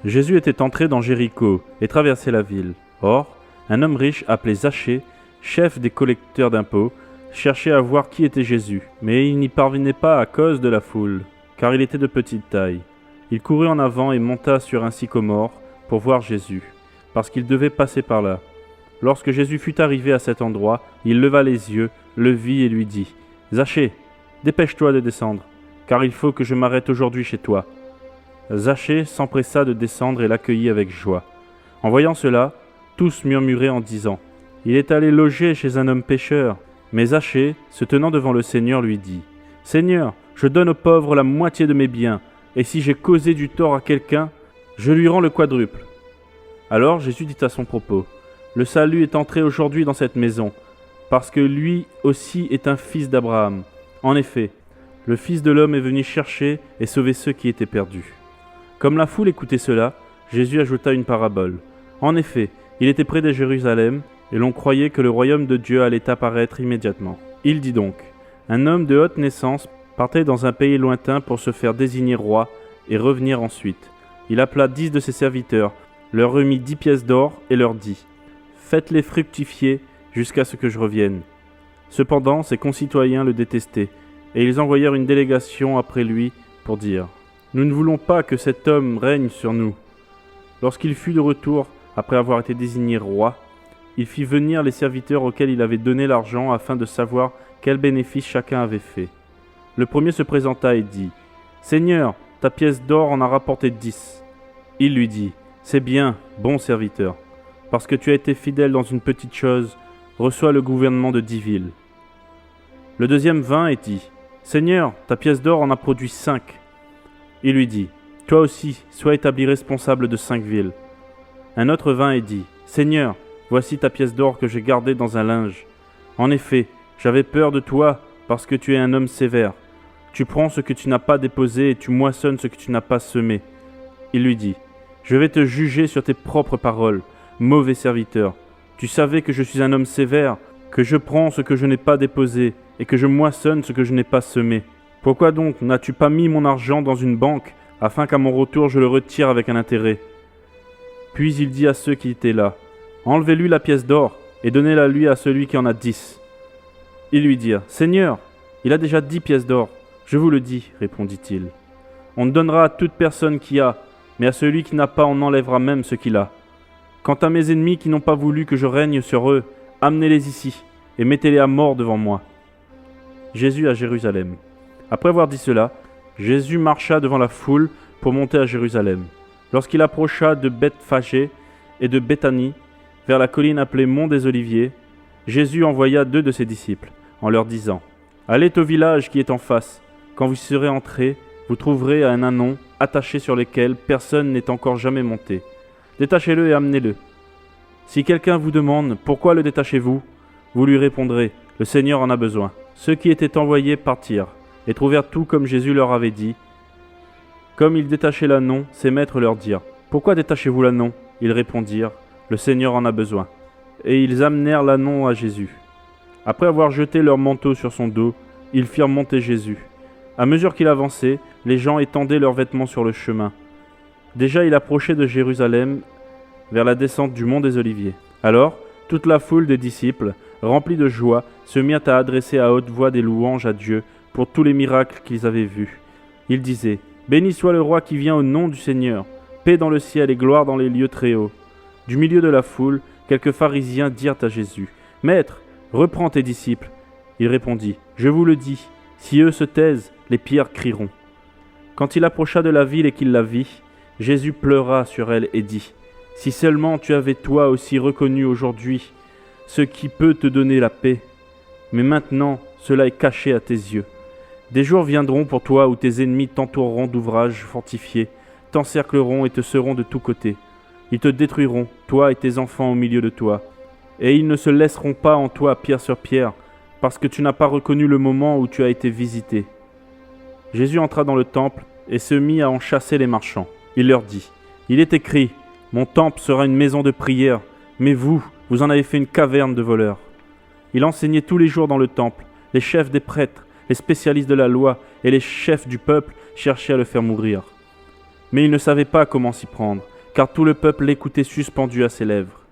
Jésus était entré dans Jéricho et traversait la ville. Or, un homme riche appelé Zachée, chef des collecteurs d'impôts, cherchait à voir qui était Jésus, mais il n'y parvenait pas à cause de la foule, car il était de petite taille. Il courut en avant et monta sur un sycomore pour voir Jésus, parce qu'il devait passer par là. Lorsque Jésus fut arrivé à cet endroit, il leva les yeux, le vit et lui dit : « Zachée, dépêche-toi de descendre, car il faut que je m'arrête aujourd'hui chez toi. » Zachée s'empressa de descendre et l'accueillit avec joie. En voyant cela, tous murmuraient en disant : « Il est allé loger chez un homme pécheur. » Mais Zachée, se tenant devant le Seigneur, lui dit : « Seigneur, je donne aux pauvres la moitié de mes biens, et si j'ai causé du tort à quelqu'un, je lui rends le quadruple. » Alors Jésus dit à son propos : « Le salut est entré aujourd'hui dans cette maison, parce que lui aussi est un fils d'Abraham. En effet, le Fils de l'homme est venu chercher et sauver ceux qui étaient perdus. » Comme la foule écoutait cela, Jésus ajouta une parabole. En effet, il était près de Jérusalem, et l'on croyait que le royaume de Dieu allait apparaître immédiatement. Il dit donc : un homme de haute naissance partait dans un pays lointain pour se faire désigner roi et revenir ensuite. Il appela 10 de ses serviteurs, leur remit 10 pièces d'or et leur dit : faites-les fructifier jusqu'à ce que je revienne. Cependant, ses concitoyens le détestaient, et ils envoyèrent une délégation après lui pour dire : nous ne voulons pas que cet homme règne sur nous. Lorsqu'il fut de retour, après avoir été désigné roi, il fit venir les serviteurs auxquels il avait donné l'argent afin de savoir quel bénéfice chacun avait fait. Le premier se présenta et dit : Seigneur, ta pièce d'or en a rapporté 10. Il lui dit : c'est bien, bon serviteur, parce que tu as été fidèle dans une petite chose, reçois le gouvernement de 10 villes. Le deuxième vint et dit : Seigneur, ta pièce d'or en a produit 5. Il lui dit : toi aussi, sois établi responsable de 5 villes. Un autre vint et dit : Seigneur, voici ta pièce d'or que j'ai gardée dans un linge. En effet, j'avais peur de toi, parce que tu es un homme sévère. Tu prends ce que tu n'as pas déposé et tu moissonnes ce que tu n'as pas semé. Il lui dit : je vais te juger sur tes propres paroles, mauvais serviteur. Tu savais que je suis un homme sévère, que je prends ce que je n'ai pas déposé et que je moissonne ce que je n'ai pas semé. Pourquoi donc n'as-tu pas mis mon argent dans une banque, afin qu'à mon retour je le retire avec un intérêt ? Puis il dit à ceux qui étaient là : enlevez-lui la pièce d'or et donnez-la lui à celui qui en a 10. Ils lui dirent : Seigneur, il a déjà 10 pièces d'or. Je vous le dis, répondit-il. On ne donnera à toute personne qui a, mais à celui qui n'a pas on enlèvera même ce qu'il a. Quant à mes ennemis qui n'ont pas voulu que je règne sur eux, amenez-les ici et mettez-les à mort devant moi. Jésus à Jérusalem. Après avoir dit cela, Jésus marcha devant la foule pour monter à Jérusalem. Lorsqu'il approcha de Bethphagée et de Béthanie, vers la colline appelée Mont des Oliviers, Jésus envoya 2 de ses disciples, en leur disant : allez au village qui est en face. Quand vous y serez entrés, vous trouverez un ânon attaché sur lequel personne n'est encore jamais monté. Détachez-le et amenez-le. Si quelqu'un vous demande « Pourquoi le détachez-vous ?», vous lui répondrez « Le Seigneur en a besoin ». Ceux qui étaient envoyés partirent et trouvèrent tout comme Jésus leur avait dit. Comme ils détachaient l'ânon, ses maîtres leur dirent : Pourquoi détachez-vous l'ânon ? Ils répondirent : Le Seigneur en a besoin. Et ils amenèrent l'ânon à Jésus. Après avoir jeté leur manteau sur son dos, ils firent monter Jésus. À mesure qu'il avançait, les gens étendaient leurs vêtements sur le chemin. Déjà il approchait de Jérusalem, vers la descente du mont des Oliviers. Alors, toute la foule des disciples, remplie de joie, se mit à adresser à haute voix des louanges à Dieu pour tous les miracles qu'ils avaient vus. Ils disaient : béni soit le roi qui vient au nom du Seigneur, paix dans le ciel et gloire dans les lieux très hauts. Du milieu de la foule, quelques pharisiens dirent à Jésus : Maître, reprends tes disciples. Il répondit : je vous le dis, si eux se taisent, les pierres crieront. Quand il approcha de la ville et qu'il la vit, Jésus pleura sur elle et dit : si seulement tu avais toi aussi reconnu aujourd'hui ce qui peut te donner la paix. Mais maintenant, cela est caché à tes yeux. Des jours viendront pour toi où tes ennemis t'entoureront d'ouvrages fortifiés, t'encercleront et te seront de tous côtés. Ils te détruiront, toi et tes enfants au milieu de toi. Et ils ne se laisseront pas en toi pierre sur pierre, parce que tu n'as pas reconnu le moment où tu as été visité. Jésus entra dans le temple et se mit à en chasser les marchands. Il leur dit : il est écrit, mon temple sera une maison de prière, mais vous en avez fait une caverne de voleurs. Il enseignait tous les jours dans le temple. Les chefs des prêtres, les spécialistes de la loi et les chefs du peuple cherchaient à le faire mourir. Mais ils ne savaient pas comment s'y prendre, car tout le peuple l'écoutait suspendu à ses lèvres.